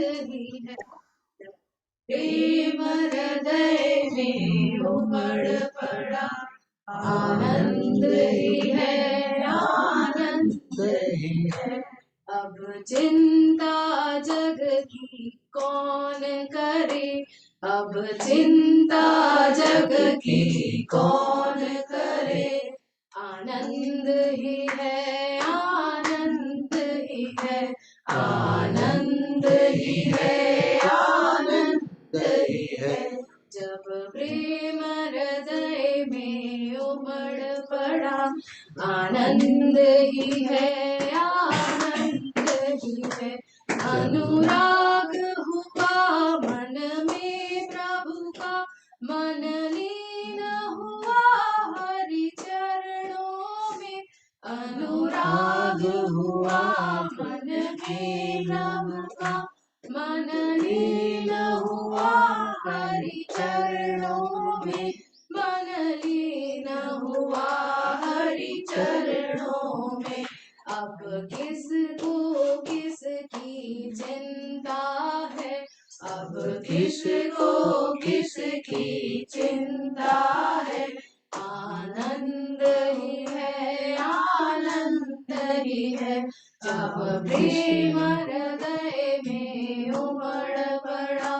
ही है। प्रेम हृदय में उमड़ पड़ा, आनंद ही है, आनंद ही है। अब चिंता जग की कौन करे, अब चिंता जग की कौन करे। आनंद ही है, आनंद ही है, आनंद ही है, आनंद ही है। जब प्रेम हृदय में उमड़ पड़ा, आनंद ही है, आनंद ही है। अनुराग हुआ मन में प्रभु का, मन लीन हुआ हरि चरणों में। अनुराग हुआ मन में प्रभु का, मन लीन हुआ हरि चरणों में। मन लीन हुआ हरि चरणों में। अब किसको किसकी चिंता है, अब किसको किसकी चिंता है। आनंद ही है, आनंद ही है। जब प्रेम हृदय में उमड़ पड़ा,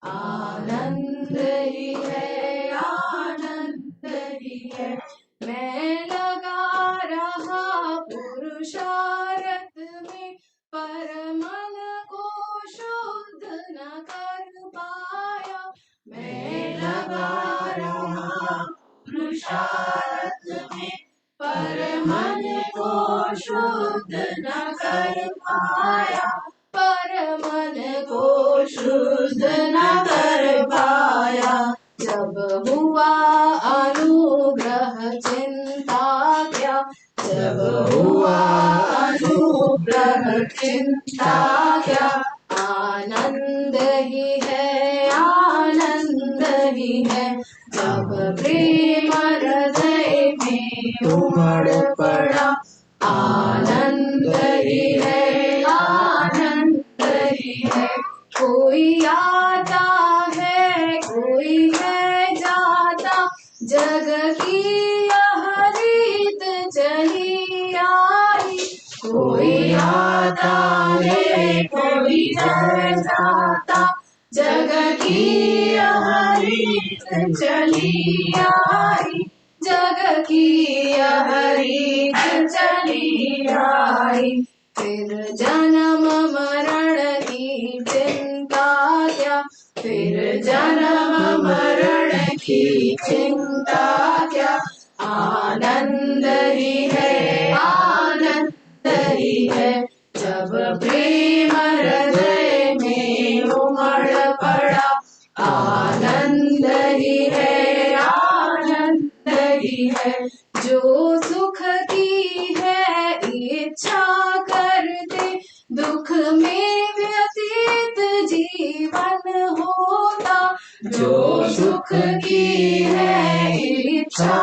आनंद ही है, आनंद ही है। मैं लगा रहा पुरुषार्थ में, पर मन को शुद्ध न कर पाया। मैं लगा रहा पुरुषार्थ में, पर मन को शुद्ध न कर पाया। पर मन को शुद्ध न कर पाया। जब हुआ अनुग्रह चिंता क्या, जब हुआ अनुग्रह चिंता क्या। आनंद ही है, आनंद ही है। जब प्रेम हृदय में उमड़ पड़ा, आनंद ही है, आनंद ही है। कोई आता है, कोई है जाता, जग की यह रीत चली आई। कोई आता है, कोई है जाता, जग की यह रीत चली आई। जग की यह रीत चली आई। फिर जन्म मरण की चिंता क्या, फिर जन्म मरण की चिंता क्या। आनंद ही है, आनंद ही है। जब प्रेम हृदय में उमड़ पड़ा, आनंद ही है, आनंद ही है। जो सुख की है इच्छा करते, दुख में व्यतीत जीवन होता। जो सुख की है इच्छा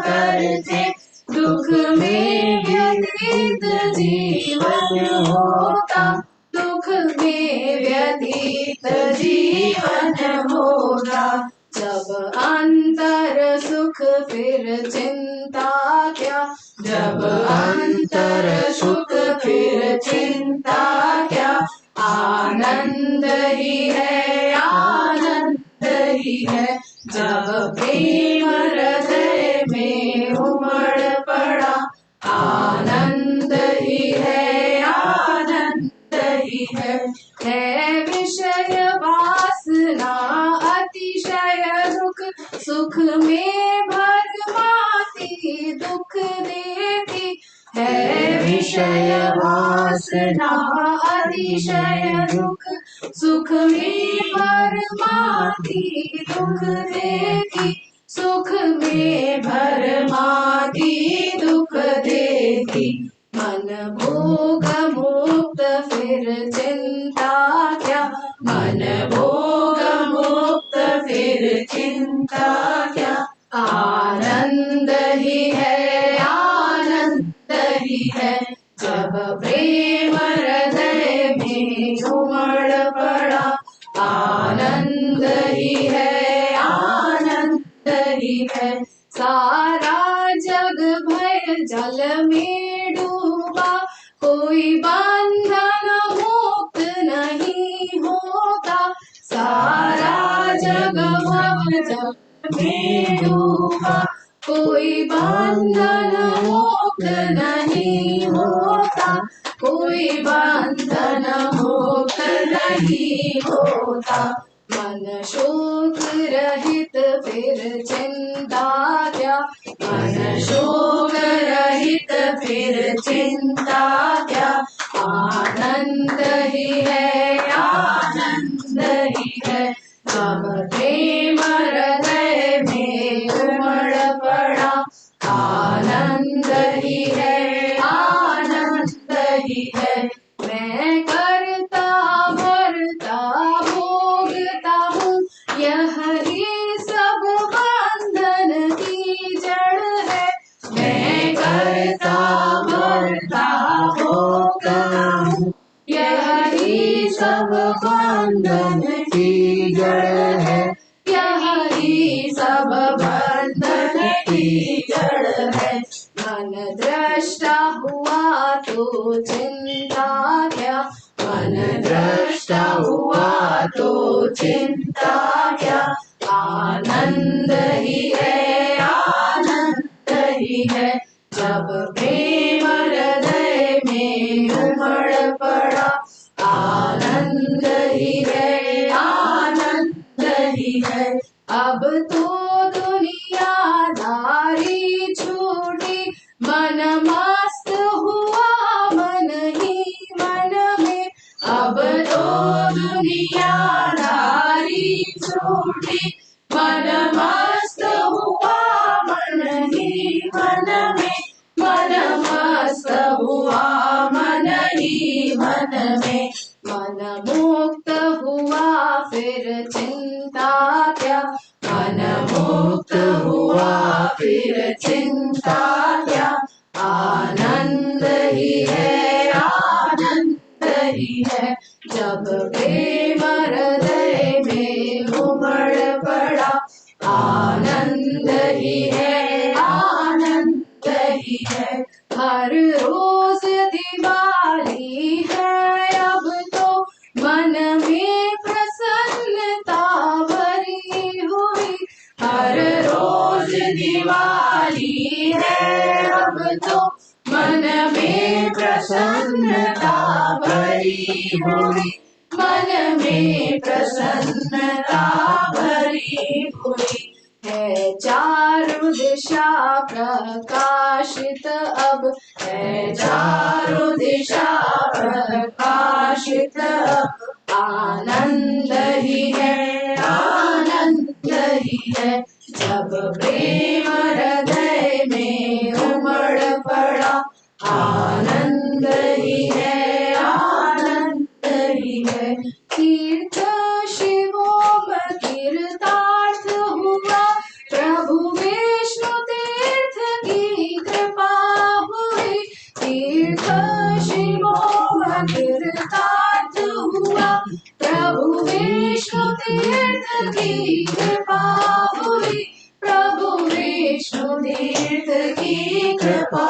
करते, दुख में व्यतीत जीवन होता। दुख में व्यतीत जीवन होता। जब अंतर सुख फिर चिंता क्या, जब अंतर सुख फिर चिंता क्या। आनंद ही है, आनंद ही है। जब प्रेम हृदय में उमड़ पड़ा, आनंद ही है, आनंद ही है। विषय वासना अतिशय दुख, सुख में भरमाती दुख देती है। विषय वासना अतिशय दुख, सुख में भरमाती दुख देती। सुख में भरमाती दुख देती। मन भोग मुक्त फिर चिंता क्या, मन भोग मुक्त फिर चिंता क्या। आनंद ही है, आनंद ही है। जब प्रेम हृदय में उमड़ पड़ा, आनंद ही है, आनंद ही है। सारा जग भय जल में डूबा, कोई बंधन मुक्त नहीं होता। सारा जग भय जल में डूबा, कोई बंधन मुक्त नहीं होता। कोई बंधन मुक्त नहीं होता। मन शोक रहित फिर चिंता क्या, मन शोक रहित फिर चिंता क्या। आनंद ही है, आनंद ही है। जब प्रेम हृदय में उमड़ पड़ा, आनंद ही है, आनंद ही है। मैं करता भरता भोगता हूँ, यही सब बंधन की जड़ है। मैं करता भरता भोगता हूँ, यही सब बंधन की जड़ है। यही सब बंधन की जड़ है। मन दृष्टा हुआ तो चिंता क्या, मन दृष्टा हुआ तो चिंता क्या। आनंद ही है, आनंद ही है। जब प्रेम हृदय में उमड़ पड़ा, आनंद ही है, आनंद ही है। अब तो दुनियादारी छूटी, मन मस्त हुआ मन ही मन में। अब तो दुनियादारी छूटी, मन मस्त हुआ मन ही मन में। मन मस्त हुआ मन ही मन में। मन मुक्त हुआ फिर चिंता क्या, मन मुक्त हुआ फिर चिंता क्या। आनंद ही है, आनंद ही है। जब प्रेम हृदय में उमड़ पड़ा, आनंद ही है, आनंद ही है। हर रोज दिवाली है अब तो, मन में प्रसन्नता भरी हुई। हर रोज दिवाली है अब तो, मन में प्रसन्नता भरी हुई। मन में प्रसन्नता भरी हुई है। चारों दिशा प्रकाशित अब है, चारों दिशा प्रकाशित अब। आनंद ही है, आनंद ही है। जब प्रेम हृदय में उमड़ पड़ा, आनंद ही है, आनंद ही है। तीर्थ शिवोम तीर्थार्थ हुआ, प्रभु विष्णु तीर्थ की कृपा हुई। तीर्थ शिवोम तीर्थार्थ हुआ, प्रभु विष्णु तीर्थ की कृपा हुई। प्रभु विष्णु तीर्थ की कृपा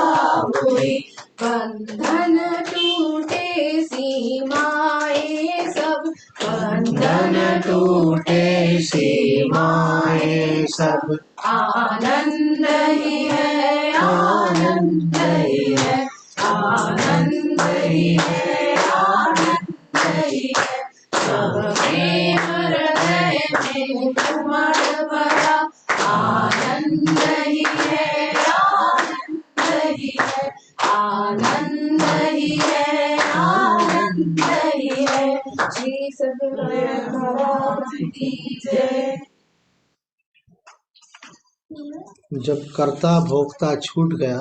हुई। बंधन टूटे सीमाएं सब, बंधन टूटे सीमाएं सब। आनंद ही है, आनंद ही है। आनंद ही है, आनंद ही है। सब प्रेम हृदय में उमड़ पड़ा, आनंद ही है, आनंद ही है। आनंद ही है, आनंद ही है। श्री सत्यनारायण महाराज की जय। जब कर्ता भोक्ता छूट गया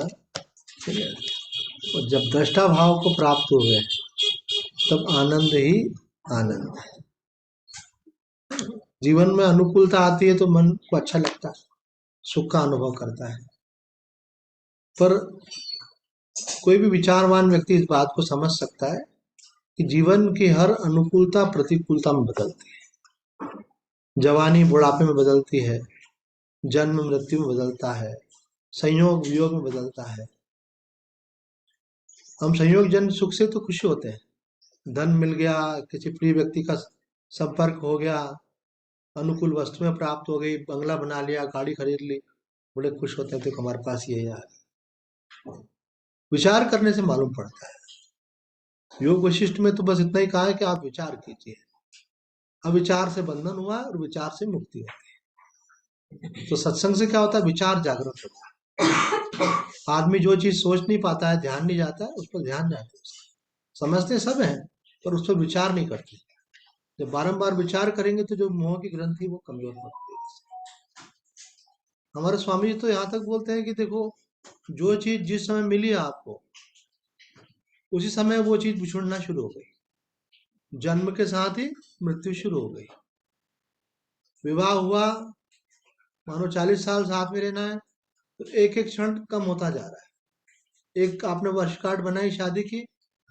और जब दृष्टा भाव को प्राप्त हुए, तब आनंद ही आनंद है। जीवन में अनुकूलता आती है तो मन को अच्छा लगता है, सुख का अनुभव करता है। पर कोई भी विचारवान व्यक्ति इस बात को समझ सकता है कि जीवन की हर अनुकूलता प्रतिकूलता में बदलती है। जवानी बुढ़ापे में बदलती है, जन्म मृत्यु में बदलता है, संयोग वियोग में बदलता है। हम संयोग जन्म सुख से तो खुशी होते हैं, धन मिल गया, किसी प्रिय व्यक्ति का संपर्क हो गया, अनुकूल वस्तुएं प्राप्त हो गई, बंगला बना लिया, गाड़ी खरीद ली, बड़े खुश होते हैं तो हमारे पास ये है यार। विचार करने से मालूम पड़ता है। योग वशिष्ठ में तो बस इतना ही कहा है कि आप विचार कीजिए। अविचार से बंधन हुआ और विचार से मुक्ति है। तो सत्संग से क्या होता है? विचार जागृत होता है। आदमी जो चीज सोच नहीं पाता है, ध्यान नहीं जाता है, उस पर ध्यान जाता है। समझते सब हैं पर उस पर विचार नहीं करते। जब बारंबार विचार करेंगे तो जो मोह की ग्रंथि वो कमजोर पड़ती है। हमारे स्वामी जी तो यहाँ तक बोलते हैं कि देखो, जो चीज जिस समय मिली आपको, उसी समय वो चीज बिछुड़ना शुरू हो गई। जन्म के साथ ही मृत्यु शुरू हो गई। विवाह हुआ, मानो 40 साल साथ में रहना है, तो एक एक क्षण कम होता जा रहा है। एक आपने वर्षगांठ बनाई शादी की,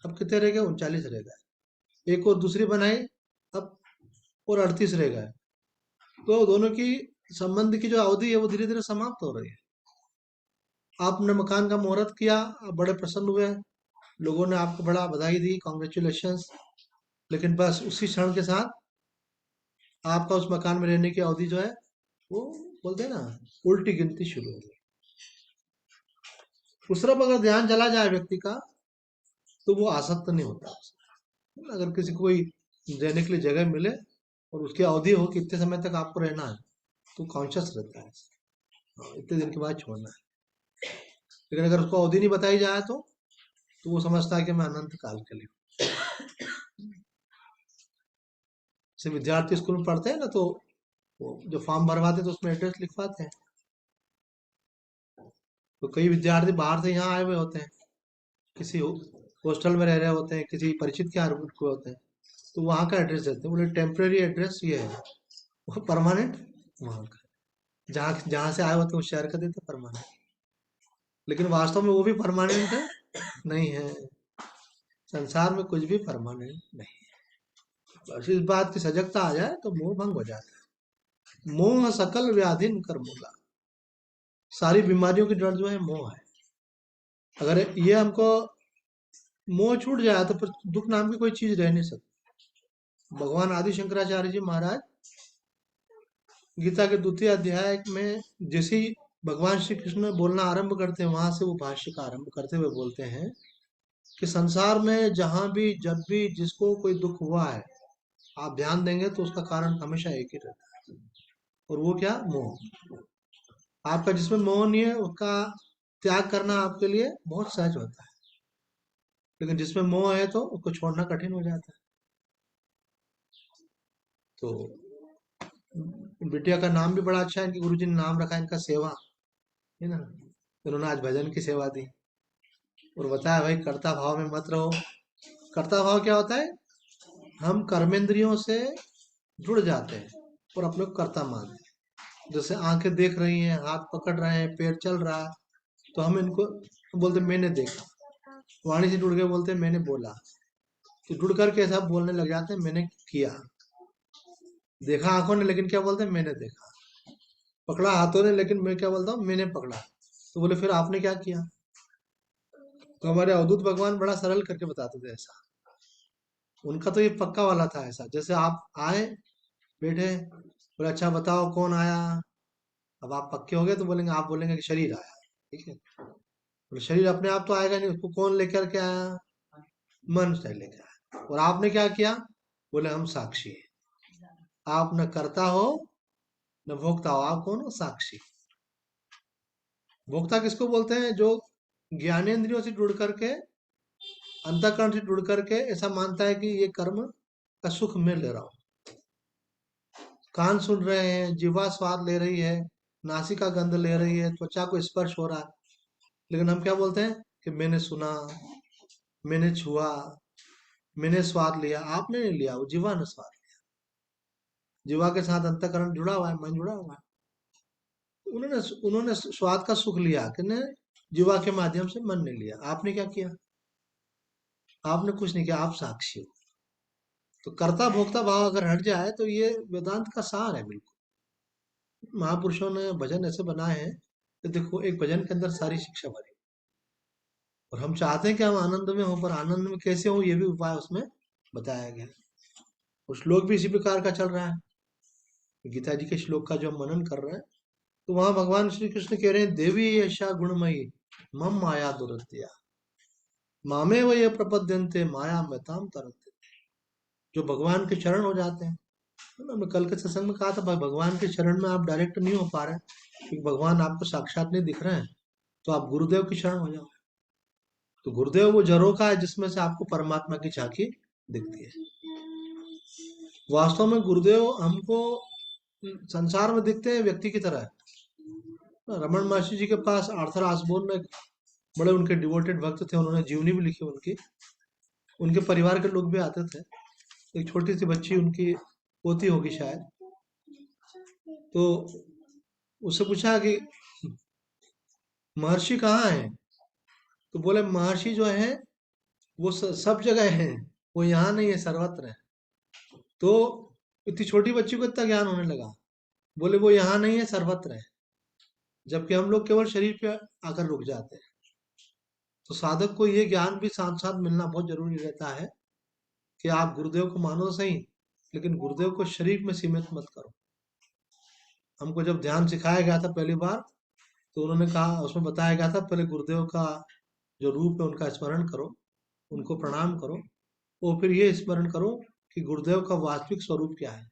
अब कितने रह गए? 39 रह गए। एक और दूसरी बनाई, अब और 38 रह गए। तो दोनों की संबंध की जो अवधि है वो धीरे धीरे समाप्त हो रही है। आपने मकान का मुहूर्त किया, आप बड़े प्रसन्न हुए, लोगों ने आपको बड़ा बधाई दी, कॉन्ग्रेचुलेशंस, लेकिन बस उसी क्षण के साथ आपका उस मकान में रहने की अवधि जो है वो, बोलते हैं ना, उल्टी गिनती शुरू हो गई। उस तरफ अगर ध्यान चला जाए व्यक्ति का तो वो आसक्त नहीं होता। अगर किसी को कोई रहने के लिए जगह मिले और उसकी अवधि हो कि इतने समय तक आपको रहना है, तो कॉन्शियस रहता है, इतने दिन के बाद छोड़ना है। लेकिन अगर उसको अवधि नहीं बताई जाए तो वो समझता है कि मैं अनंत काल के लिए। जैसे विद्यार्थी स्कूल में पढ़ते हैं ना, तो वो जो फॉर्म भरवाते हैं तो उसमें एड्रेस लिखवाते हैं। तो कई विद्यार्थी बाहर से यहाँ आए हुए होते हैं, किसी हॉस्टल में रह रहे होते हैं, किसी परिचित के आरोप को होते हैं, तो वहाँ का एड्रेस देते हैं। बोले टेम्परेरी एड्रेस ये है, वो परमानेंट वहाँ का, जहाँ जहाँ से आए होते हैं उस शहर का देते परमानेंट। लेकिन वास्तव में वो भी परमानेंट है नहीं है। संसार में कुछ भी परमानेंट नहीं है। बस इस बात की सजगता आ जाए तो मोह भंग हो जाता है। मोह सकल व्याधिन कर मूला। सारी बीमारियों की जड़ जो है मोह है। अगर ये हमको मोह छूट जाए तो फिर दुख नाम की कोई चीज रह नहीं सकती। भगवान आदि शंकराचार्य जी महाराज गीता के द्वितीय अध्याय में जैसे ही भगवान श्री कृष्ण बोलना आरंभ करते हैं, वहां से वो भाष्य का आरंभ करते हुए बोलते हैं कि संसार में जहां भी जब भी जिसको कोई दुख हुआ है, आप ध्यान देंगे तो उसका कारण हमेशा एक ही रहता है, और वो क्या? मोह। आपका जिसमें मोह नहीं है उसका त्याग करना आपके लिए बहुत सहज होता है, लेकिन जिसमें मोह है तो उसको छोड़ना कठिन हो जाता है। तो बिटिया का नाम भी बड़ा अच्छा है, इनकी गुरुजी ने नाम रखा है इनका सेवा, है ना। उन्होंने आज भजन की सेवा दी और बताया भाई कर्ता भाव में मत रहो। कर्ता भाव क्या होता है? हम कर्मेंद्रियों से जुड़ जाते हैं और अपने को कर्ता मानते हैं। जैसे आंखें देख रही हैं, हाथ पकड़ रहे हैं, पैर चल रहा है, तो हम इनको बोलते मैंने देखा। वाणी से जुड़ के बोलते मैंने बोला, तो जुड़ करके ऐसा बोलने लग जाते हैं मैंने किया। देखा आंखों ने, लेकिन क्या बोलते हैं? मैंने देखा। पकड़ा हाथों ने, लेकिन मैं क्या बोलता हूँ? मैंने पकड़ा। तो बोले फिर आपने क्या किया? तो हमारे अवधूत भगवान बड़ा सरल करके बताते थे ऐसा। उनका तो ये पक्का वाला था ऐसा, जैसे आप आए, बैठे, बोले अच्छा बताओ कौन आया। अब आप पक्के हो गए तो बोलेंगे, आप बोलेंगे कि शरीर आया, ठीक है। बोले शरीर अपने आप तो आएगा नहीं, उसको कौन लेकर के आया? मन से लेकर आया। और आपने क्या किया? बोले हम साक्षी हैं। आप न करता हो न भोक्ता हो, आप कौन हो? साक्षी। भोक्ता किसको बोलते हैं? जो ज्ञानेंद्रियों से जुड़ करके, अंतःकरण से जुड़ करके ऐसा मानता है कि ये कर्म का सुख मैं ले रहा हूँ। कान सुन रहे हैं, जिह्वा स्वाद ले रही है, नासिका गंध ले रही है, त्वचा को स्पर्श हो रहा है, लेकिन हम क्या बोलते हैं कि मैंने सुना, मैंने छुआ, मैंने स्वाद लिया। आपने नहीं लिया, वो जीवा ने स्वाद लिया। जीवा के साथ अंतःकरण जुड़ा हुआ है, मन जुड़ा हुआ है। उन्होंने उन्होंने स्वाद का सुख लिया, कि जीवा के माध्यम से, मन ने लिया। आपने क्या किया? आपने कुछ नहीं किया, आप साक्षी हो। तो कर्ता भोक्ता भाव अगर हट जाए तो ये वेदांत का सार है बिल्कुल। महापुरुषों ने भजन ऐसे बनाए हैं कि देखो एक भजन के अंदर सारी शिक्षा भरी, और हम चाहते हैं कि हम आनंद में हो, पर आनंद में कैसे हो ये भी उपाय उसमें बताया गया है। और श्लोक भी इसी प्रकार का चल रहा है। गीता जी के श्लोक का जो हम मनन कर रहे हैं, तो वहां भगवान श्री कृष्ण कह रहे हैं, देवी ऐसा गुणमयी मम माया दुरत्या मामे व ये प्रपद्यंते माया मताम तरते। जो भगवान के शरण हो जाते हैं, तो ना मैं कल के सत्संग में कहा था, भाई भगवान के शरण में आप डायरेक्ट नहीं हो पा रहे क्योंकि भगवान आपको साक्षात नहीं दिख रहे हैं, तो आप गुरुदेव की शरण हो जाओ। तो गुरुदेव वो जड़ों का है जिसमें से आपको परमात्मा की झांकी दिखती है। वास्तव में गुरुदेव हमको संसार में दिखते हैं व्यक्ति की तरह। रमन महर्षि जी के पास आर्थर आसबोर्न ने, बड़े उनके डिवोटेड भक्त थे, उन्होंने जीवनी भी लिखी उनकी। उनके परिवार के लोग भी आते थे। एक छोटी सी बच्ची उनकी पोती होगी शायद, तो उससे पूछा कि महर्षि कहाँ है, तो बोले महर्षि जो है वो सब जगह है, वो यहाँ नहीं है, सर्वत्र है। तो इतनी छोटी बच्ची को इतना ज्ञान होने लगा, बोले वो यहाँ नहीं है, सर्वत्र है। जबकि हम लोग केवल शरीर पे आकर रुक जाते हैं। तो साधक को ये ज्ञान भी साथ साथ मिलना बहुत जरूरी रहता है कि आप गुरुदेव को मानो तो सही, लेकिन गुरुदेव को शरीर में सीमित मत करो। हमको जब ध्यान सिखाया गया था पहली बार, तो उन्होंने कहा, उसमें बताया गया था, पहले गुरुदेव का जो रूप है उनका स्मरण करो, उनको प्रणाम करो, और फिर ये स्मरण करो कि गुरुदेव का वास्तविक स्वरूप क्या है।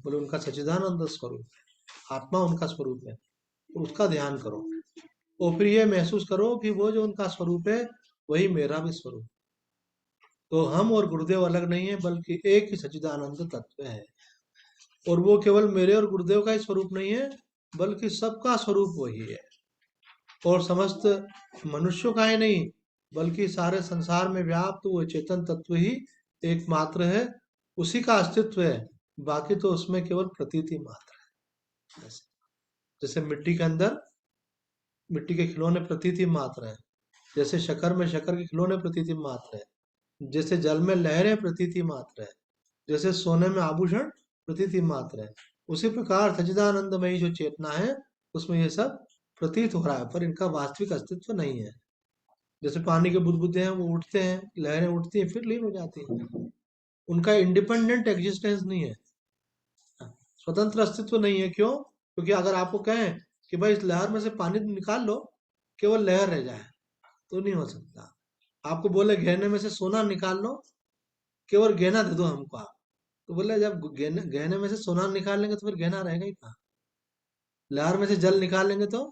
बोले उनका सच्चिदानंद स्वरूप है, आत्मा उनका स्वरूप है, तो उसका ध्यान करो। और फिर ये महसूस करो कि वो जो उनका स्वरूप है वही मेरा भी स्वरूप। तो हम और गुरुदेव अलग नहीं है, बल्कि एक ही सच्चिदानंद तत्व है। और वो केवल मेरे और गुरुदेव का ही स्वरूप नहीं है, बल्कि सबका स्वरूप वही है। और समस्त मनुष्यों का ही नहीं, बल्कि सारे संसार में व्याप्त वो चेतन तत्व ही एकमात्र है, उसी का अस्तित्व है। बाकी तो उसमें केवल प्रतीति मात्र है। जैसे मिट्टी के अंदर मिट्टी के खिलौने प्रतीति मात्र है, जैसे शक्कर में शक्कर के खिलौने प्रतीति मात्र है, जैसे जल में लहरें प्रतीति मात्र है, जैसे सोने में आभूषण प्रतीति मात्र है, उसी प्रकार सच्चिदानंदमयी जो चेतना है उसमें ये सब प्रतीत हो रहा है, पर इनका वास्तविक अस्तित्व नहीं है। जैसे पानी के बुदबुदे हैं, वो उठते हैं, लहरें उठती हैं, फिर लीन हो जाती हैं, उनका इंडिपेंडेंट एग्जिस्टेंस नहीं है, स्वतंत्र अस्तित्व नहीं है। क्यों? क्योंकि अगर आपको कहें कि भाई इस लहर में से पानी निकाल लो, केवल लहर रह जाए, तो नहीं हो सकता। आपको बोले गहने में से सोना निकाल लो, केवल गहना दे दो हमको आप, तो बोले जब गहने में से सोना निकाल लेंगे तो फिर गहना रहेगा ही कहाँ। लहर में से जल निकाल लेंगे तो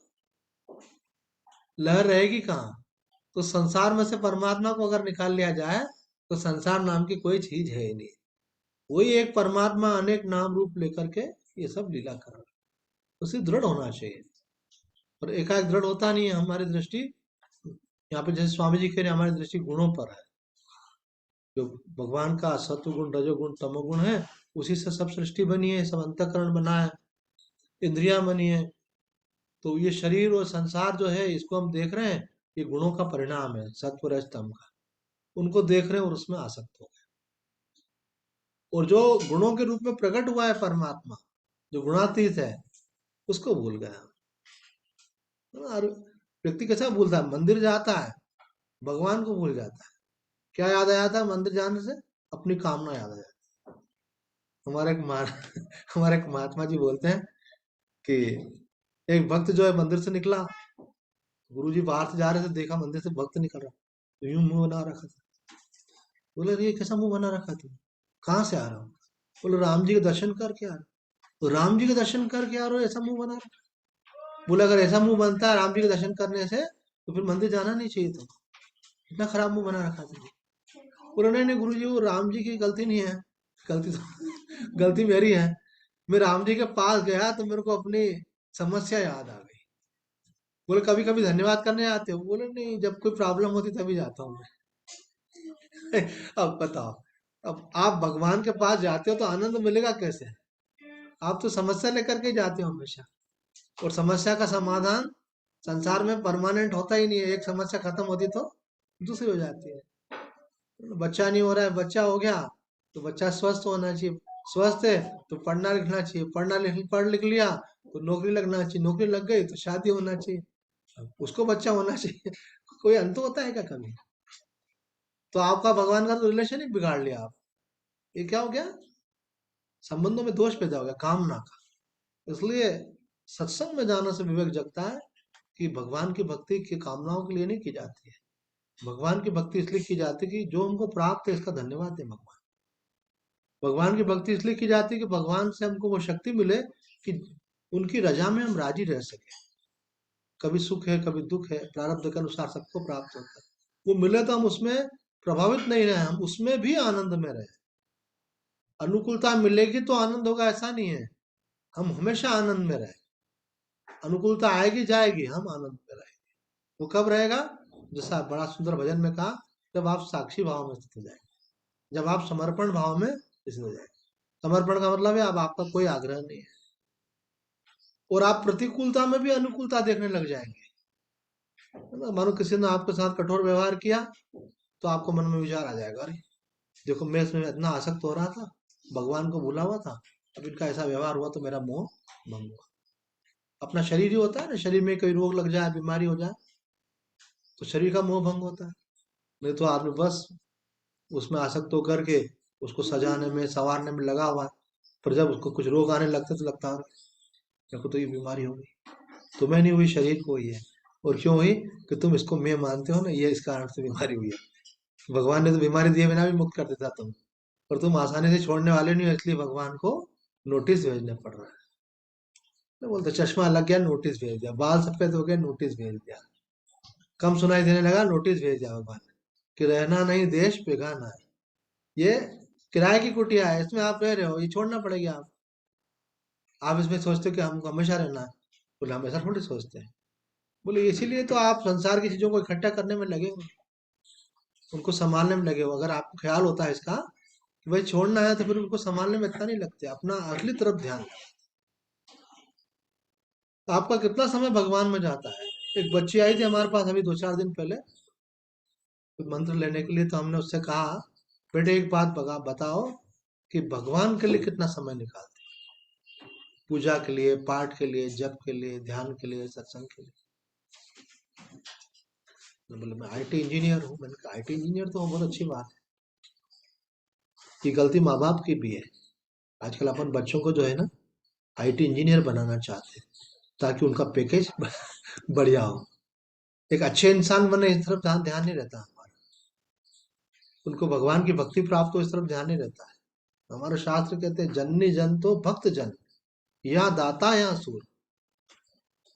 लहर रहेगी कहाँ। तो संसार में से परमात्मा को अगर निकाल लिया जाए तो संसार नाम की कोई चीज है ही नहीं। वही एक परमात्मा अनेक नाम रूप लेकर के ये सब लीला कर रहा है। उसे दृढ़ होना चाहिए, और एकाएक दृढ़ होता नहीं है। हमारी दृष्टि यहाँ पे जैसे स्वामी जी कह रहे हैं, हमारी दृष्टि गुणों पर है। जो भगवान का सत्व गुण, रजोगुण, तमोगुण है, उसी से सब सृष्टि बनी है, सब अंतकरण बना है, इंद्रियां बनी है। तो ये शरीर और संसार जो है इसको हम देख रहे हैं, ये गुणों का परिणाम है, सत्व रज तम का। उनको देख रहे हैं और उसमें आसक्त हो गए, और जो गुणों के रूप में प्रकट हुआ है परमात्मा, जो गुणातीत है, उसको भूल गया। और व्यक्ति कैसा भूलता है? मंदिर जाता है, भगवान को भूल जाता है। क्या याद आया था मंदिर जाने से? अपनी कामना याद आ जाती है। हमारे एक हमारे एक महात्मा जी बोलते हैं कि एक भक्त जो है मंदिर से निकला, गुरु जी बाहर से जा रहे थे, देखा मंदिर से भक्त निकल रहा, तो यूं मुंह बना रखा था। बोले ये कैसा मुंह बना रखा तुम, कहाँ से आ रहा हूँ? बोले राम जी के दर्शन करके आ रहा हूँ। तो राम जी के दर्शन करके आ रहे हो, ऐसा मुंह बना रखा? बोले अगर ऐसा मुंह बनता है राम जी के दर्शन करने से, तो फिर मंदिर जाना नहीं चाहिए था, इतना खराब मुंह बना रखा था। बोले नहीं नहीं गुरु जी, वो राम जी की गलती नहीं है, गलती तो गलती मेरी है। मैं राम जी के पास गया तो मेरे को अपनी समस्या याद आ गई। बोले कभी कभी धन्यवाद करने आते हो? बोले नहीं, जब कोई प्रॉब्लम होती तभी जाता हूँ मैं। अब बताओ, अब आप भगवान के पास जाते हो तो आनंद मिलेगा कैसे? आप तो समस्या लेकर के जाते हो हमेशा, और समस्या का समाधान संसार में परमानेंट होता ही नहीं है। एक समस्या खत्म होती तो दूसरी हो जाती है। बच्चा नहीं हो रहा है, बच्चा हो गया, तो बच्चा स्वस्थ होना चाहिए, स्वस्थ है तो पढ़ना लिखना चाहिए, पढ़ लिख लिया तो नौकरी लगना चाहिए, नौकरी लग गई तो शादी होना चाहिए, उसको बच्चा होना चाहिए। कोई अंत होता है क्या कभी? तो आपका भगवान का तो रिलेशन ही बिगाड़ लिया आप। ये क्या हो गया? संबंधों में दोष पैदा हो गया, कामना का। इसलिए सत्संग में जाने से विवेक जगता है कि भगवान की भक्ति की कामनाओं के लिए नहीं की जाती है। भगवान की भक्ति इसलिए की जाती है कि जो हमको प्राप्त है इसका धन्यवाद दे भगवान। भगवान की भक्ति इसलिए की जाती है कि भगवान से हमको वो शक्ति मिले कि उनकी रजा में हम राजी रह सके। कभी सुख है कभी दुख है, प्रारब्ध के अनुसार सबको प्राप्त होता है। वो मिले तो हम उसमें प्रभावित नहीं रहे, हम उसमें भी आनंद में रहे। अनुकूलता मिलेगी तो आनंद होगा ऐसा नहीं है, हम हमेशा आनंद में रहे। अनुकूलता आएगी जाएगी, हम आनंद में रहेंगे। वो कब रहेगा? जैसा बड़ा सुंदर भजन में कहा, जब आप साक्षी भाव में स्थित हो जाएंगे, जब आप समर्पण भाव में स्थित हो जाएंगे। समर्पण का मतलब है अब आपका कोई आग्रह नहीं है, और आप प्रतिकूलता में भी अनुकूलता देखने लग जाएंगे। है ना? मानो किसी ने आपके साथ कठोर व्यवहार किया तो आपको मन में विचार आ जाएगा, अरे देखो मैं इसमें इतना आसक्त हो रहा था, भगवान को भूला हुआ था, अब इनका ऐसा व्यवहार हुआ तो मेरा मोह भंग हुआ। अपना शरीर ही होता है ना, शरीर में कोई रोग लग जाए, बीमारी हो जाए तो शरीर का मोह भंग होता है। नहीं तो आदमी बस उसमें आसक्त होकर के उसको सजाने में संवारने में लगा हुआ है, पर जब उसको कुछ रोग आने लगते तो लगता है मेरे को तो ये बीमारी हो गई। तुम्हें नहीं हुई, शरीर को ही है। और क्यों हुई? कि तुम इसको मैं मानते हो ना, ये इस कारण से बीमारी हुई है। भगवान ने तो बीमारी दिए बिना भी मुक्त कर देता तुम, पर तुम आसानी से छोड़ने वाले नहीं हो, इसलिए भगवान को नोटिस भेजने पड़ रहा है। तो बोलते चश्मा लग गया नोटिस भेज दिया, बाल सफेद हो गए नोटिस भेज दिया, कम सुनाई देने लगा नोटिस भेज दिया भगवान ने कि रहना नहीं देश बेगाना है, ये किराए की कुटिया है, इसमें आप रह रहे हो, ये छोड़ना पड़ेगी आप इसमें सोचते हो कि हमको हमेशा रहना है। बोले हमेशा थोड़ी सोचते हैं। बोले इसीलिए तो आप संसार की चीजों को इकट्ठा करने में लगे हो, उनको संभालने में लगे हो। अगर आपको ख्याल होता है इसका कि भाई छोड़ना है तो फिर उनको संभालने में इतना नहीं लगते, अपना अगली तरफ ध्यान। तो आपका कितना समय भगवान में जाता है? एक बच्ची आई थी हमारे पास अभी 2-4 दिन पहले, तो मंत्र लेने के लिए, तो हमने उससे कहा बेटे एक बात बताओ कि भगवान के लिए कितना समय निकालते, पूजा के लिए, पाठ के लिए, जप के लिए, ध्यान के लिए, सत्संग के लिए। बोले मैं आईटी इंजीनियर हूँ। मैंने कहा आईटी इंजीनियर तो बहुत अच्छी बात है, ये गलती माँ बाप की भी है। आजकल अपन बच्चों को जो है ना आईटी इंजीनियर बनाना चाहते हैं ताकि उनका पैकेज बढ़िया हो, एक अच्छे इंसान बने इस तरफ ध्यान ध्यान नहीं रहता हमारा, उनको भगवान की भक्ति प्राप्त हो इस तरफ ध्यान नहीं रहता है। हमारे शास्त्र कहते हैं जननी जन तो भक्त जन, यहाँ दाता यहाँ सूर।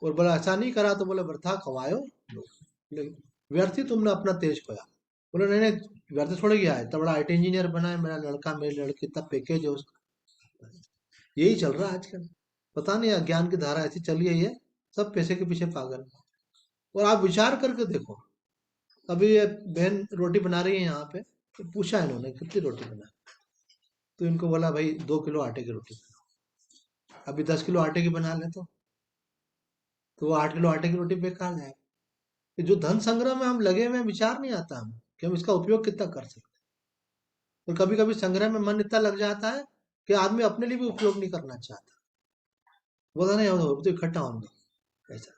और बोला ऐसा नहीं करा तो बोले वृथा खवायो, बोले व्यर्थ ही तुमने अपना तेज खोया। बोले नहीं नहीं व्यर्थ थोड़ी गया है, इतना बड़ा आईटी इंजीनियर बना है मेरा लड़का, मेरी लड़की, इतना पैकेज है उसका। यही चल रहा है आजकल, पता नहीं अज्ञान की धारा ऐसी चली है, ये सब पैसे के पीछे पागल। और आप विचार करके देखो, अभी ये बहन रोटी बना रही है यहाँ पे, तो पूछा इन्होंने कितनी रोटी बना, तो इनको बोला भाई 2 किलो आटे की रोटी बनाओ। अभी 10 किलो आटे की बना ले तो वो 8 किलो आटे की रोटी बेकार जाएगी। ये जो धन संग्रह में हम लगे हुए हैं, विचार नहीं आता हम कि हम इसका उपयोग कितना कर सकते हैं। और कभी कभी संग्रह में मन इतना लग जाता है कि आदमी अपने लिए भी उपयोग नहीं करना चाहता, बोला नहीं हो तो इकट्ठा होंगे ऐसा।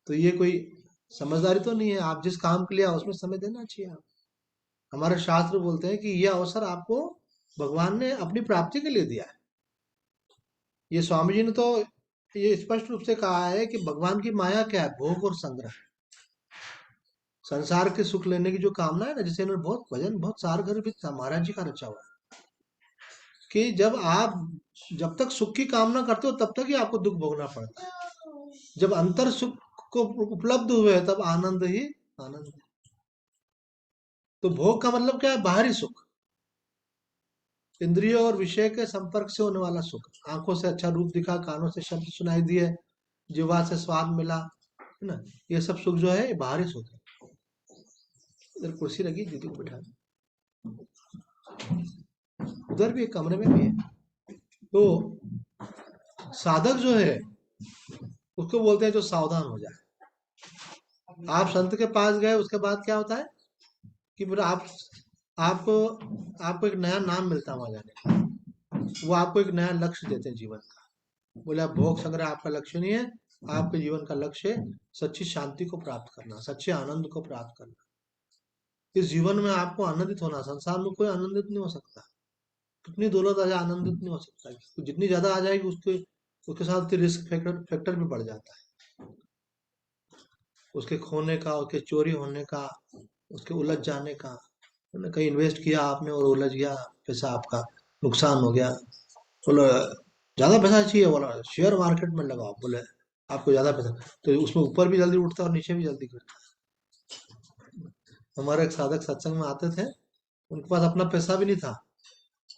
तो ये कोई समझदारी तो नहीं है। आप जिस काम के लिए आओ उसमें समय देना चाहिए। आप, हमारे शास्त्र बोलते हैं कि यह अवसर आपको भगवान ने अपनी प्राप्ति के लिए दिया है। ये स्वामी जी ने तो ये स्पष्ट रूप से कहा है कि भगवान की माया क्या है? भोग और संग्रह। संसार के सुख लेने की जो कामना है ना, जिसे इन्होंने बहुत भजन, बहुत सार घर भी था महाराज जी का रचा हुआ है कि जब तक सुख की कामना करते हो तब तक ही आपको दुख भोगना पड़ता है। जब अंतर सुख को उपलब्ध हुए तब आनंद ही आनंद है। तो भोग का मतलब क्या है? बाहरी सुख, इंद्रियों और विषय के संपर्क से होने वाला सुख। आंखों से अच्छा रूप दिखा, कानों से शब्द सुनाई दिए, जीवा से स्वाद मिला, है ना, ये सब सुख जो है ये बाहरी सुख है। इधर कुर्सी लगी, दीदी को बैठा, उधर भी एक कमरे में भी है। तो साधक जो है उसको बोलते हैं जो सावधान हो जाए। आप संत के पास गए उसके बाद क्या होता है कि फिर आप आपको आपको एक नया नाम मिलता है वहां जाने का। वो आपको एक नया लक्ष्य देते हैं जीवन का। बोले आप भोग संग्रह आपका लक्ष्य नहीं है, आपके जीवन का लक्ष्य है सच्ची शांति को प्राप्त करना, सच्चे आनंद को प्राप्त करना। इस जीवन में आपको आनंदित होना, संसार में कोई आनंदित नहीं हो सकता। कितनी दौलत आ जाए आनंदित नहीं हो सकता, तो जितनी ज्यादा आ जाएगी उसके उसके साथ रिस्क फैक्टर फैक्टर भी बढ़ जाता है। उसके खोने का, उसके चोरी होने का, उसके उलझ जाने का। कहीं इन्वेस्ट किया आपने और उलझ गया, पैसा आपका नुकसान हो गया। बोले ज्यादा पैसा चाहिए, बोला शेयर मार्केट में लगाओ। बोले आपको ज्यादा पैसा, तो उसमें ऊपर भी जल्दी उठता है और नीचे भी जल्दी गिरता है। हमारे एक साधक सत्संग में आते थे, उनके पास अपना पैसा भी नहीं था,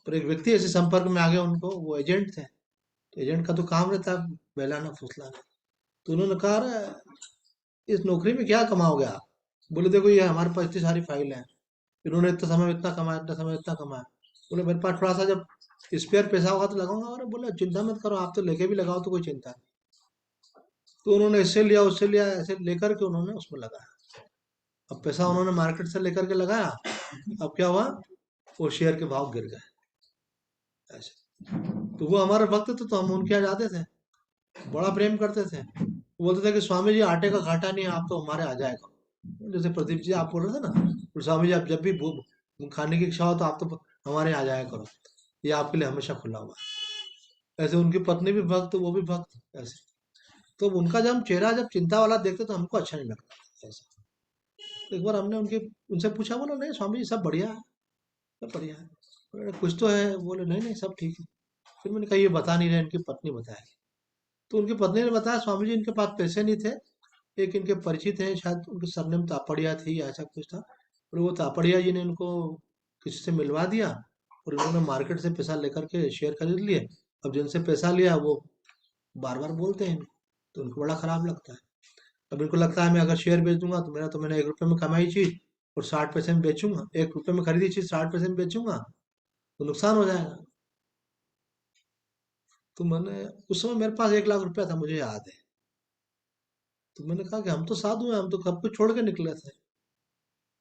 पर एक व्यक्ति ऐसे संपर्क में आ गया उनको, वो एजेंट थे। तो एजेंट का तो काम रहता है बहलाना फुसलाना। तो उन्होंने कहा, "अरे, इस नौकरी में क्या कमाओगे आप?" बोले देखो ये हमारे पास इतनी सारी फाइल है, इन्होंने इतना समय इतना कमाया, इतना समय इतना कमाया। बोले मेरे पास थोड़ा सा जब स्पेयर पैसा होगा तो लगाऊंगा। अरे बोले चिंता मत करो, आप तो लेके भी लगाओ तो कोई चिंता नहीं। तो उन्होंने इससे लिया उससे लिया, ऐसे लेकर के उन्होंने उसमें लगाया। अब पैसा उन्होंने मार्केट से लेकर के लगाया, अब क्या हुआ, वो शेयर के भाव गिर गए ऐसे। तो वो हमारे भक्त थे, तो हम उनके यहाँ जाते थे, बड़ा प्रेम करते थे। वो बोलते थे कि स्वामी जी आटे का घाटा नहीं है, आप तो हमारे आ जाएगा। जैसे प्रदीप जी आप बोल रहे थे ना, तो स्वामी जी आप जब भी खाने की इच्छा हो तो आप तो हमारे यहाँ आ जाया करो, ये आपके लिए हमेशा खुला हुआ है। ऐसे उनकी पत्नी भी भक्त, वो भी भक्त ऐसे। तो उनका जब हम चेहरा जब चिंता वाला देखते तो हमको अच्छा नहीं लगता ऐसा। तो एक बार हमने उनके उनसे पूछा, बोला नहीं स्वामी जी सब बढ़िया है, सब बढ़िया है। बोले, कुछ तो है? बोले नहीं नहीं सब ठीक है। फिर मैंने कहा ये बता नहीं रहे, इनकी पत्नी बताएगी। तो उनकी पत्नी ने बताया स्वामी जी इनके पास पैसे नहीं थे, एक इनके परिचित हैं, शायद उनके सरनेम तापड़िया थी या ऐसा कुछ था, और वो तापड़िया जी ने इनको किसी से मिलवा दिया, और इन्होंने मार्केट से पैसा लेकर के शेयर खरीद लिए। अब जिनसे पैसा लिया वो बार बार बोलते हैं इनको, तो उनको बड़ा खराब लगता है। अब इनको लगता है मैं अगर शेयर बेच दूंगा तो मैंने 1 रुपए में कमाई चीज और 60 पैसे में बेचूंगा, 1 रुपए में खरीदी चीज 60 पैसे में बेचूंगा तो नुकसान हो जाएगा। तो मैंने उस समय मेरे पास 1 लाख रुपया था, मुझे याद है। तो मैंने कहा कि हम तो साधु हैं, हम तो कब कुछ छोड़ के निकले थे,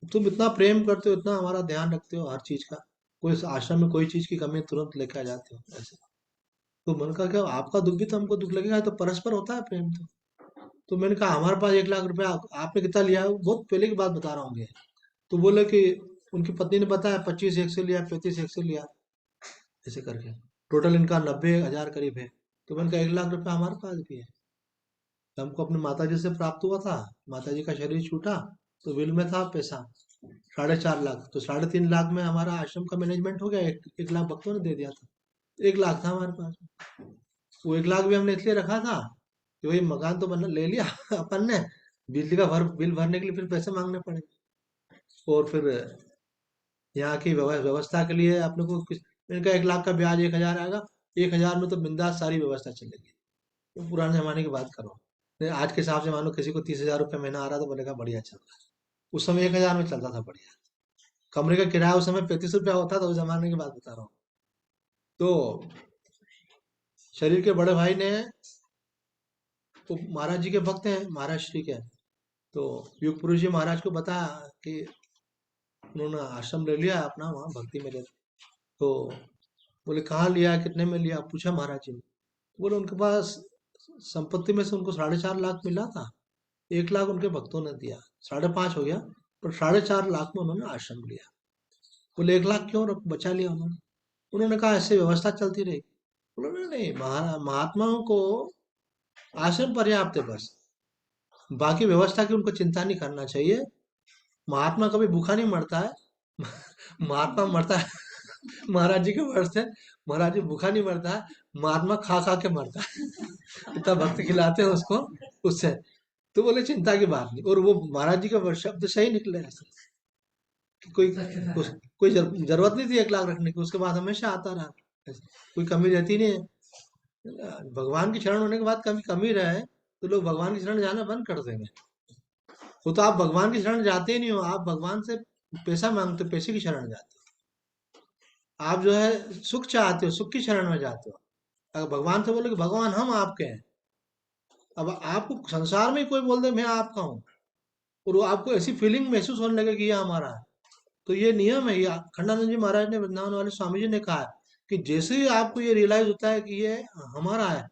तुम इतना प्रेम करते हो, इतना हमारा ध्यान रखते हो हर चीज का, कोई इस आश्रम में कोई चीज की कमी है, तुरंत लेके आ जाते हो ऐसे। तो मैंने कहा कि आपका दुख भी तो हमको दुख लगेगा, तो परस्पर होता है प्रेम तो मैंने कहा हमारे पास 1 लाख रुपया, आपने कितना लिया है? बहुत पहले की बात बता रहा हूँ ये। तो बोले कि उनकी पत्नी ने बताया 25 एक से लिया, 35 एक से लिया, ऐसे करके टोटल इनका 90,000 करीब है। तो मैंने कहा 1 लाख रुपया हमारे पास भी है, तो हमको अपने माता जी से प्राप्त हुआ था, माता जी का शरीर छूटा तो विल में था पैसा 4.5 लाख, तो 3.5 लाख में हमारा आश्रम का मैनेजमेंट हो गया। 1 लाख भक्तों ने दे दिया था, 1 लाख था हमारे पास। वो 1 लाख भी हमने इसलिए रखा था कि वही मकान तो बना ले लिया अपन ने, बिजली का बिल भरने के लिए फिर पैसे मांगने पड़े, और फिर यहाँ की व्यवस्था के लिए अपने को इनका 1 लाख का ब्याज 1,000 आएगा, 1,000 में तो बिंदास सारी व्यवस्था चलेगी। तो पुराने जमाने की बात करो, नहीं, आज के हिसाब से मानो किसी को 30,000 रुपये महीना आ रहा तो बोलेगा बढ़िया चल रहा है। उस समय 1,000 में चलता था बढ़िया। कमरे का किराया उस समय 35 रुपया होता था, उस जमाने की बात बता रहा हूँ। तो शरीर के बड़े भाई ने, तो महाराज जी के भक्त हैं, महाराज श्री के, तो युग पुरुष जी महाराज को बताया कि उन्होंने आश्रम ले लिया अपना वहाँ भक्ति में तो बोले कहाँ लिया, कितने में लिया, पूछा महाराज जी ने। बोले उनके पास संपत्ति में से उनको 4.5 लाख मिला था, 1 लाख उनके भक्तों ने दिया, 5.5 हो गया, पर 4.5 लाख में उन्होंने आश्रम लिया। बोले 1 लाख क्यों बचा लिया उन्होंने? उन्होंने कहा ऐसे व्यवस्था चलती रही। बोले नहीं नहीं, महात्माओं को आश्रम पर्याप्त है बस, बाकी व्यवस्था की उनको चिंता नहीं करना चाहिए। महात्मा कभी भूखा नहीं मरता है महात्मा मरता है महाराज जी के वर्ष थे, महाराज जी भूखा नहीं मरता है, महात्मा खा खा के मरता है इतना भक्त खिलाते हैं उसको, उससे। तो बोले चिंता की बात नहीं, और वो महाराज जी का शब्द सही निकले ऐसे कि कोई जरूरत नहीं थी 1 लाख रखने की, उसके बाद हमेशा आता रहा ऐसे, कोई कमी रहती नहीं है। भगवान की शरण होने के बाद कभी कमी रहे तो लोग भगवान की शरण जाना बंद कर देंगे। वो तो आप भगवान की शरण जाते ही नहीं हो, आप भगवान से पैसा मांगते हो, पैसे की शरण जाते हो। आप जो है सुख चाहते हो, सुख की शरण में जाते हो। अगर भगवान से बोले कि भगवान हम आपके हैं, अब आपको संसार में ही कोई बोल दे मैं आपका हूँ, और वो आपको ऐसी फीलिंग महसूस होने लगे कि ये हमारा है, तो ये नियम है। ये खंडानंद जी महाराज ने, वृंदावन वाले स्वामी जी ने कहा है कि जैसे ही आपको ये रियलाइज होता है कि ये हमारा है,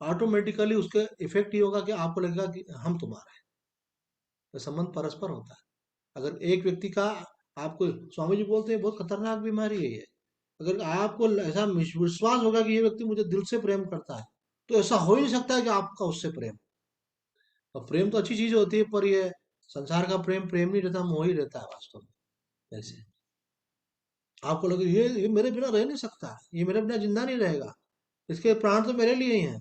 ऑटोमेटिकली उसके इफेक्ट ये होगा कि आपको लगेगा कि हम तुम्हारा है। तो संबंध परस्पर होता है। अगर एक व्यक्ति का आपको, स्वामी जी बोलते हैं बहुत खतरनाक बीमारी है ये, अगर आपको ऐसा विश्वास होगा कि ये व्यक्ति मुझे दिल से प्रेम करता है, तो ऐसा हो ही नहीं सकता है कि आपका उससे प्रेम। और प्रेम तो अच्छी चीज होती है, पर ये संसार का प्रेम प्रेम नहीं रहता, मोह ही रहता है वास्तव में। ऐसे आपको लगे ये मेरे बिना रह नहीं सकता, ये मेरे बिना जिंदा नहीं रहेगा, इसके प्राण तो मेरे लिए ही हैं।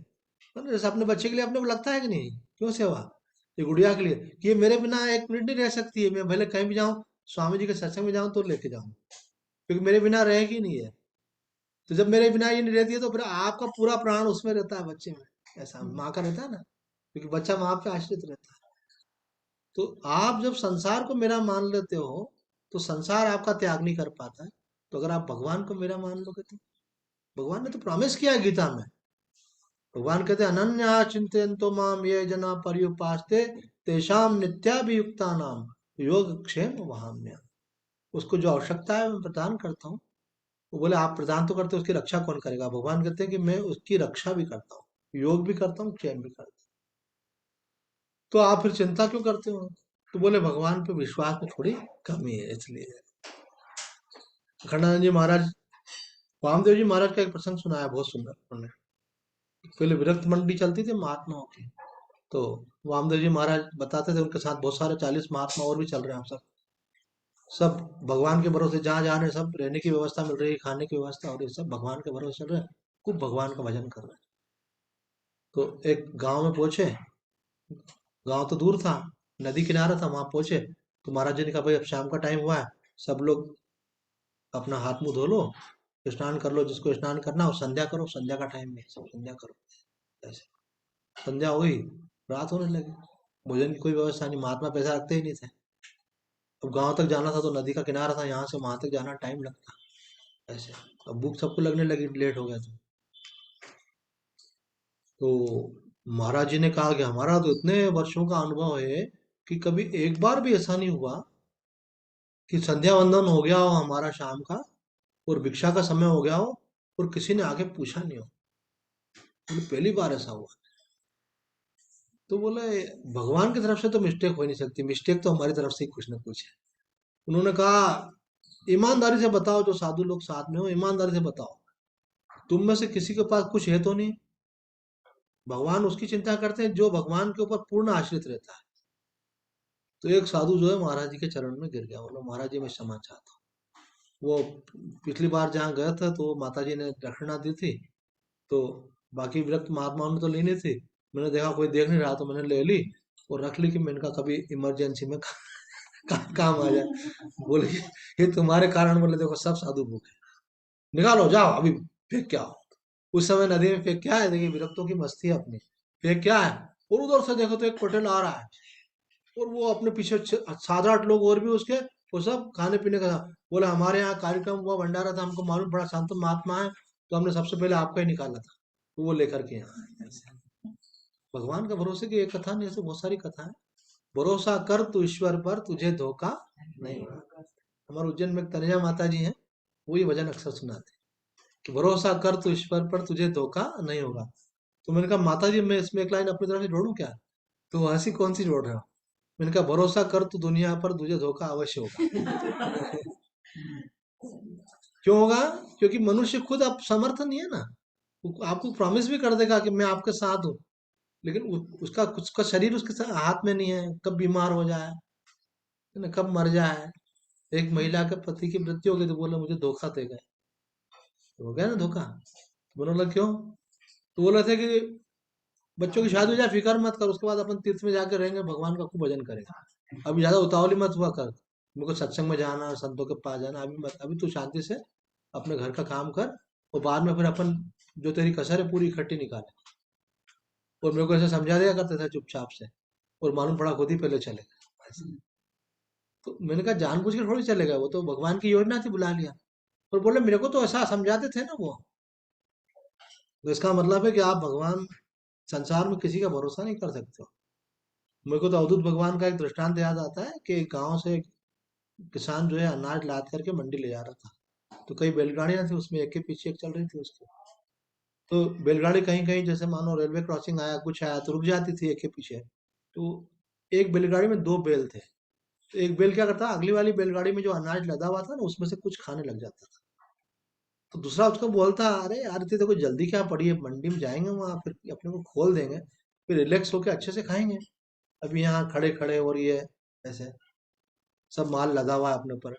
है ना? जैसे अपने बच्चे के लिए अपने को लगता है कि नहीं, क्यों सेवा, ये गुड़िया के लिए कि ये मेरे बिना एक मिनट नहीं रह सकती है, मैं भले कहीं भी जाऊं, स्वामी जी के सत्संग में जाऊं तो लेके जाऊं, क्योंकि मेरे बिना रहेगी नहीं है। तो जब मेरे बिना ये नहीं रहती है तो फिर आपका पूरा प्राण उसमें रहता है, बच्चे में। ऐसा माँ का रहता है ना, क्योंकि बच्चा माँ पे आश्रित रहता है। तो आप जब संसार को मेरा मान लेते हो तो संसार आपका त्याग नहीं कर पाता है। तो अगर आप भगवान को मेरा मान लोगे तो, भगवान ने तो प्रॉमिस किया है गीता में। भगवान कहते हैं अनन्या चिंतयन्तो माम ये जना पर्युपास्ते तेषाम नित्याभियुक्ता नाम योग क्षेम वहाम्य। उसको जो आवश्यकता है मैं प्रदान करता हूँ। वो बोले आप प्रदान तो करते हो, उसकी रक्षा कौन करेगा? भगवान कहते हैं कि मैं उसकी रक्षा भी करता हूँ, योग भी करता हूँ, क्षेम भी करता हूँ। तो आप फिर चिंता क्यों करते हो? तो बोले भगवान पे विश्वास में थोड़ी कमी है इसलिए। खंडानंद जी महाराज, वामदेव जी महाराज का एक प्रसंग सुनाया बहुत सुंदर उन्होंने। पहले विरक्त मंडली चलती थी महात्माओं की, तो वामदेव जी महाराज बताते थे उनके साथ बहुत सारे 40 महात्मा और भी चल रहे हैं, हम सब सब भगवान के भरोसे जहाँ जा रहे हैं, सब रहने की व्यवस्था मिल रही है, खाने की व्यवस्था, और ये सब भगवान के भरोसे चल रहे हैं, खूब भगवान का भजन कर रहे हैं। तो एक गांव में पहुंचे, गांव तो दूर था, नदी किनारा था, वहां पहुंचे तो महाराज जी ने कहा भाई अब शाम का टाइम हुआ है, सब लोग अपना हाथ मुंह धो लो, स्नान कर लो, जिसको स्नान करना हो, संध्या करो, संध्या का टाइम है, सब संध्या करो। ऐसे संध्या हुई, रात होने लगी, भोजन की कोई व्यवस्था नहीं, महात्मा पैसा रखते ही नहीं थे। अब गांव तक जाना था तो नदी का किनारा था, यहाँ से वहां तक जाना टाइम लगता। ऐसे अब भूख सबको लगने लगी, लेट हो गया तो महाराज जी ने कहा कि हमारा तो इतने वर्षों का अनुभव है कि कभी एक बार भी ऐसा नहीं हुआ कि संध्या वंदन हो गया हो हमारा शाम का, और भिक्षा का समय हो गया हो और किसी ने आके पूछा नहीं हो। बोले पहली बार ऐसा हुआ। तो बोले भगवान की तरफ से तो मिस्टेक हो ही नहीं सकती, मिस्टेक तो हमारी तरफ से ही कुछ ना कुछ है। उन्होंने कहा ईमानदारी से बताओ, जो साधु लोग साथ में हो ईमानदारी से बताओ, तुम में से किसी के पास कुछ है तो नहीं? भगवान उसकी चिंता करते हैं जो भगवान के ऊपर पूर्ण आश्रित रहता है। तो एक साधु जो है महाराज जी के चरण में गिर गया, बोला महाराज जी मैं क्षमा चाहता हूँ। वो पिछली बार जहाँ गया था तो माता जी ने दक्षिणा दी थी, तो बाकी विरक्त महात्माओं ने तो लेनी थी, मैंने देखा कोई देख नहीं रहा तो मैंने ले ली और रख ली कि मैं इनका कभी इमरजेंसी में काम आ जाए। बोले ये तुम्हारे कारण, बोले देखो सब साधु भूखे, निकालो जाओ अभी फेंक के आओ। उस समय नदी में फेंक क्या है, देखिए विरक्तों की मस्ती है अपनी, फेंक क्या है, और उधर से देखो तो एक पटेल आ रहा है, और वो अपने पीछे 7-8 लोग और भी उसके, वो सब खाने पीने का था। बोले हमारे यहाँ कार्यक्रम हुआ, भंडारा था, हमको मालूम पड़ा संत महात्मा है, तो हमने सबसे पहले आपका ही निकाला था, तो वो लेकर के यहाँ आए। ऐसे भगवान के भरोसे की एक कथा नहीं, ऐसे बहुत सारी कथा है। भरोसा कर तू ईश्वर पर, तुझे धोखा नहीं होगा। हमारे उज्जैन में एक तनुजा माता जी हैं, वो ये भजन अक्सर सुनाते हैं कि भरोसा कर तू ईश्वर पर, तुझे धोखा नहीं होगा। तो मैंने कहा माता जी मैं इसमें एक लाइन अपनी तरफ से जोड़ूं क्या? तो वो हंसी, कौन सी जोड़ रहे हो? मैंने कहा भरोसा कर तू दुनिया पर, तुझे धोखा अवश्य होगा। क्यों होगा? क्योंकि मनुष्य खुद अब समर्थ नहीं है ना, वो आपको प्रॉमिस भी कर देगा कि मैं आपके साथ हूँ, लेकिन उसका शरीर उसके हाथ में नहीं है, कब बीमार हो जाए, है ना, कब मर जाए। एक महिला के पति की मृत्यु हो गई तो बोला मुझे धोखा दे गए, तो हो गया ना धोखा। तो बोला लगा क्यों? तो बोला था कि बच्चों की शादी हो जाए फिक्र मत कर, उसके बाद अपन तीर्थ में जाकर रहेंगे, भगवान का खूब भजन करेंगे, अभी ज्यादा उतावली मत हुआ कर, मेरे को सत्संग में जाना, संतों के पास जाना अभी मत, अभी तू शांति से अपने घर का काम कर, और बाद में फिर अपन जो तेरी कसर है पूरी इकट्ठी निकाले। और मेरे को ऐसे समझा दिया करते थे चुपचाप से, और मालूम पड़ा खुद ही पहले चले गए। तो मैंने कहा जानबूझ के थोड़ी चले गए, वो तो भगवान की योजना थी, बुला लिया। और बोले मेरे को तो ऐसा समझाते थे ना वो। तो इसका मतलब है कि आप भगवान, संसार में किसी का भरोसा नहीं कर सकते हो। मेरे को तो अवधूत भगवान का एक दृष्टांत याद आता है कि एक गांव से एक किसान जो है अनाज लाद करके मंडी ले जा रहा था, तो कई बैलगाड़ियां थी, उसमें एक के पीछे एक चल रही थी उसकी। तो बैलगाड़ी कहीं कहीं जैसे मानो रेलवे क्रॉसिंग आया कुछ आया तो रुक जाती थी एक के पीछे। तो एक बैलगाड़ी में दो बैल थे, तो एक बैल क्या करता, अगली वाली बैलगाड़ी में जो अनाज लदा हुआ था ना उसमें से कुछ खाने लग जाता था। तो दूसरा उसको बोलता, अरे यार इतनी देखो जल्दी क्या पड़ी है, मंडी में जाएंगे वहां फिर अपने को खोल देंगे, फिर रिलैक्स होके अच्छे से खाएंगे, अभी यहाँ खड़े खड़े और ये ऐसे सब माल लदा हुआ है अपने ऊपर।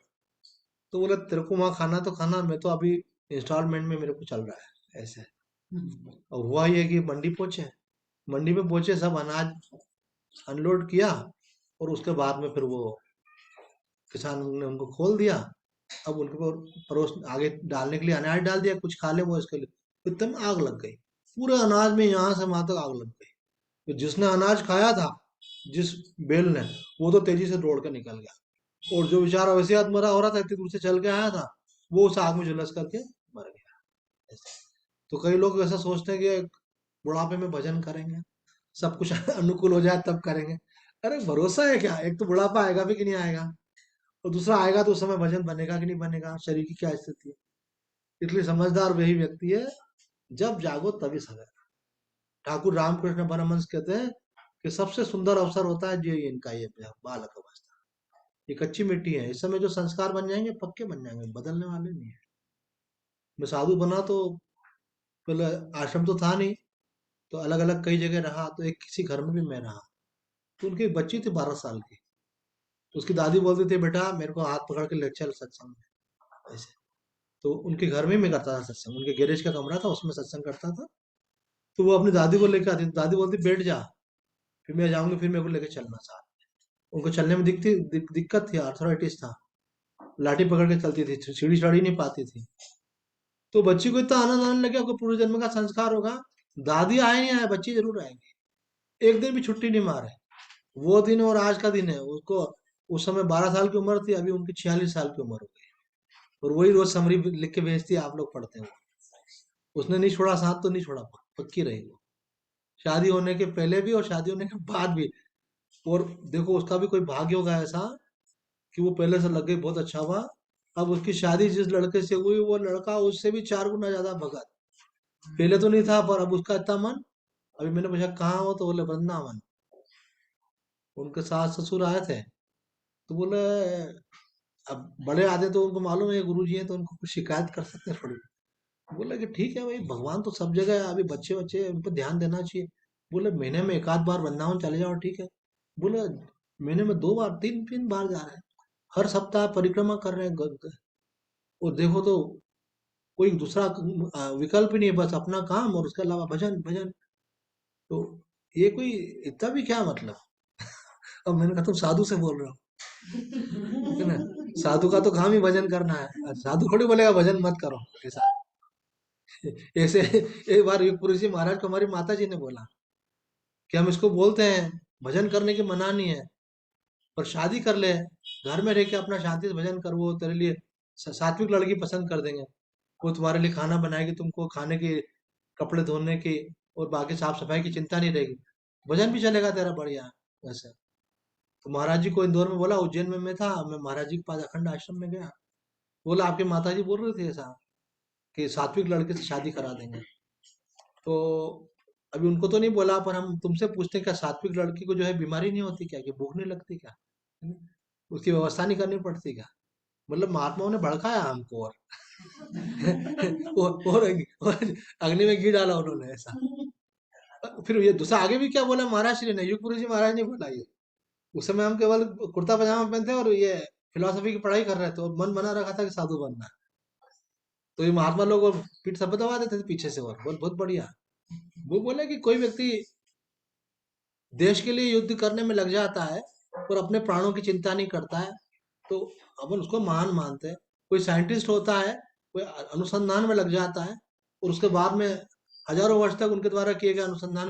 तो बोले तेरे को वहां खाना तो खाना, मैं तो अभी इंस्टॉलमेंट में मेरे को चल रहा है ऐसे। और हुआ ये कि मंडी पहुंचे, मंडी में पहुंचे सब अनाज अनलोड किया, और उसके बाद में फिर वो किसान ने उनको खोल दिया। अब उनके ऊपर परोस आगे डालने के लिए अनाज डाल दिया, कुछ खा ले वो इसके लिए, इतने आग लग गई, पूरे अनाज में यहाँ से वहां तक आग लग गई। तो जिसने अनाज खाया था, जिस बेल ने, वो तो तेजी से दौड़ के निकल गया, और जो बेचारा वैसे आत्महत्या हो रहा था, इतनी दूर से चल के आया था, वो उस आग में झुलस करके मर गया ऐसे। तो कई लोग ऐसा सोचते हैं कि बुढ़ापे में भजन करेंगे, सब कुछ अनुकूल हो जाए तब करेंगे। अरे भरोसा है क्या, एक तो बुढ़ापा आएगा भी कि नहीं आएगा, और दूसरा आएगा तो उस समय भजन बनेगा कि नहीं बनेगा, शरीर की क्या स्थिति है। इसलिए समझदार वही व्यक्ति है जब जागो तभी सवेरा। ठाकुर रामकृष्ण परमहंस कहते हैं कि सबसे सुंदर अवसर होता है ये इनका, ये बालक अवस्था, ये कच्ची मिट्टी है, इस समय जो संस्कार बन जाएंगे पक्के बन जाएंगे, बदलने वाले नहीं है। मैं साधु बना तो पहले आश्रम तो था नहीं, तो अलग अलग कई जगह रहा, तो एक किसी घर में भी मैं रहा। तो उनकी बच्ची थी 12 साल की, तो उसकी दादी बोलती थी बेटा मेरे को हाथ पकड़ के ले चल सत्संग में ऐसे। तो उनके घर में ही मैं करता था सत्संग, उनके गैरेज का कमरा था उसमें सत्संग करता था। तो वो अपनी दादी को लेकर आती, दादी बोलती बैठ जा, फिर मैं जाऊंगी, फिर मेरे को लेकर चलना साथ। उनको चलने में दिक्कत थी, आर्थराइटिस था, लाठी पकड़ के चलती थी, सीढ़ी चढ़ ही नहीं पाती थी। तो बच्ची को इतना आनंद आने लगा कि पूर्व जन्म का संस्कार होगा, दादी आए नहीं आए बच्ची जरूर आएगी, एक दिन भी छुट्टी नहीं मारे। वो दिन और आज का दिन है उसको, उस समय 12 साल की उम्र थी, अभी उनकी 46 साल की उम्र हो गई, और वही रोज समरी लिख के भेजती है, आप लोग पढ़ते हो। उसने नहीं छोड़ा साथ, तो नहीं छोड़ा, पक्की रही वो, शादी होने के पहले भी और शादी होने के बाद भी। और देखो उसका भी कोई भाग्य होगा ऐसा कि वो पहले से लग गई, बहुत अच्छा हुआ। अब उसकी शादी जिस लड़के से हुई, वो लड़का उससे भी 4 गुना ज्यादा भगत, पहले तो नहीं था पर अब उसका इतना मन। अभी मैंने पूछा कहाँ हो, तो बोले वृंदावन। उनके सास ससुर आए थे, तो बोले अब बड़े आते तो उनको मालूम है गुरु जी है, तो उनको कुछ शिकायत कर सकते हैं थोड़ी। बोले कि ठीक है भाई, भगवान तो सब जगह है, अभी बच्चे बच्चे उन पर ध्यान देना चाहिए। बोले महीने में एक आध बार वृंदावन चले जाओ ठीक है। बोले महीने में 2 बार 3 3 बार जा रहे हैं, हर सप्ताह परिक्रमा कर रहे हैं और देखो तो कोई दूसरा विकल्प ही नहीं है, बस अपना काम और उसके अलावा भजन भजन। तो ये कोई इतना भी क्या मतलब। अब मैंने कहा तुम साधु से बोल रहे हो, है ना, साधु का तो काम ही भजन करना है, साधु थोड़ी बोलेगा भजन मत करो ऐसा। ऐसे एक बार पुरी जी महाराज को हमारी माता जी ने बोला कि हम इसको बोलते हैं भजन करने की मना नहीं है, पर शादी कर ले, घर में रह के अपना शांति से भजन कर, वो तेरे लिए सात्विक लड़की पसंद कर देंगे, वो तुम्हारे लिए खाना बनाएगी, तुमको खाने की, कपड़े धोने की और बाकी साफ सफाई की चिंता नहीं रहेगी, भजन भी चलेगा तेरा बढ़िया वैसे। तो महाराज जी को इंदौर में बोला, उज्जैन में मैं था, मैं महाराज जी के पास अखंड आश्रम में गया, बोला आपकी माता जी बोल रही थी ऐसा कि सात्विक लड़के से शादी करा देंगे। तो अभी उनको तो नहीं बोला, पर हम तुमसे पूछते हैं क्या सात्विक लड़की को जो है बीमारी नहीं होती क्या, कि भूख नहीं लगती क्या, है ना? उसकी व्यवस्था नहीं करनी पड़ती क्या। मतलब महात्माओं ने भड़काया हमको, और अग्नि में घी डाला उन्होंने ऐसा। फिर ये दूसरा आगे भी क्या बोला महाराज श्री ने, युगपुरी जी महाराज ने बोला ये, उस समय हम केवल कुर्ता पजामा पहनते और ये फिलोसफी की पढ़ाई कर रहे थे, और मन बना रखा था कि साधु बनना। तो ये महात्मा लोग और पीठ सब दबा देते थे पीछे से, और बहुत बहुत बढ़िया। वो बोले कि कोई व्यक्ति देश के लिए युद्ध करने में लग जाता है और अपने प्राणों की चिंता नहीं करता है, तो अपन उसको महान मानते हैं। कोई साइंटिस्ट होता है, कोई अनुसंधान में लग जाता है, और उसके बाद में हजारों वर्ष तक उनके द्वारा किए गए अनुसंधान